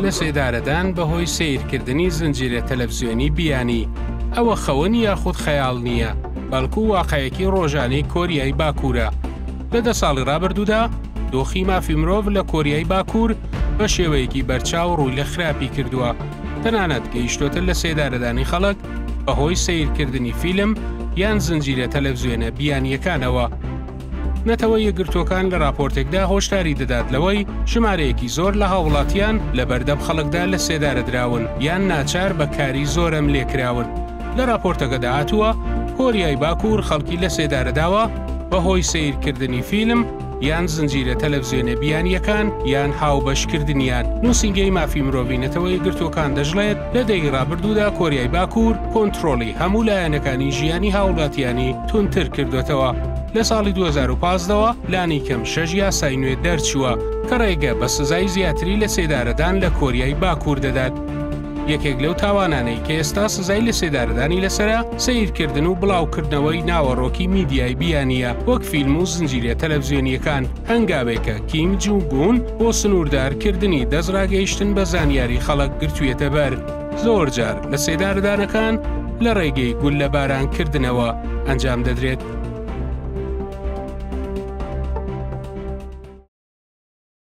لە سێدارەدان بەهۆی سیرکردنی زنجیرە تەلەڤیزیۆنی بیانی ئەوە خەون یاخود خەیاڵ نییە، بەڵکو واقعەیەکی ڕۆژانەی کۆریای باکوورە. لە 10 ساڵی ڕابردوودا دۆخی مافی مرۆڤ لە کۆریای باکوور بە شێوەیەکی بەرچاو ڕووی لە خراپی کردووە، تەنانەت گەیشتۆتە لە سێدارەدانی خەڵک بەهۆی سیرکردنی فیلم یان زنجیرە تەلەڤیزیۆنە بیانیەکانەوە. نەتەوە یەکگرتوەکان لە راپۆرتێکدا هۆشداری دەدات لەوەی ژمارەیەکی زۆر لە هاوڵاتیان لە بەردەم خەڵکدا لە سێدارە دراون یان ناچار بە کاری زۆرم لێکراون. لە راپۆرتەکەدا هاتووە کۆریای باکوور خەڵکی لە سێدارەداوە بەهۆی سیرکردنی فیلم یان زنجیرە تەلەڤیزیۆنە بیانیەکان یان هاوبەشکردنیان. نووسینگەی مافی مرۆڤی نەتەوە یەکگرتوەکان دەژڵێت لە دەی ڕابردوودا کۆریای باکوور کۆنتڕۆڵی هەموو لایەنەکانی ژیانی هاوڵاتیانی تونتر کردوێتەوە. لە ساڵی 2015ەوە لانی کەم 6 یاسای نوێ دەرچووە کە ڕێگە بە سزای زیاتری لە سێدارەدان لە کۆریای باکوور دەدات. یەکێک لەو تاوانانەی کە ئێستا سزای لە سێدارەدانی لەسرە سیرکردن و بڵاوکردنەوەی ناوەڕۆکی میدیای بیانیە وەک فیلم و زنجیرە تەلەڤیزیۆنیەکان، هەنگاوێکە کیم جونگ-ئون بۆ سنووردارکردنی دەستڕاگەیشتن بە زانیاری خەڵک گرتوویەتە بەر. زۆر جار لە سێدارەدانەکان لە ڕێگەی گول لە بارانکردنەوە ئەنجام دەدرێت.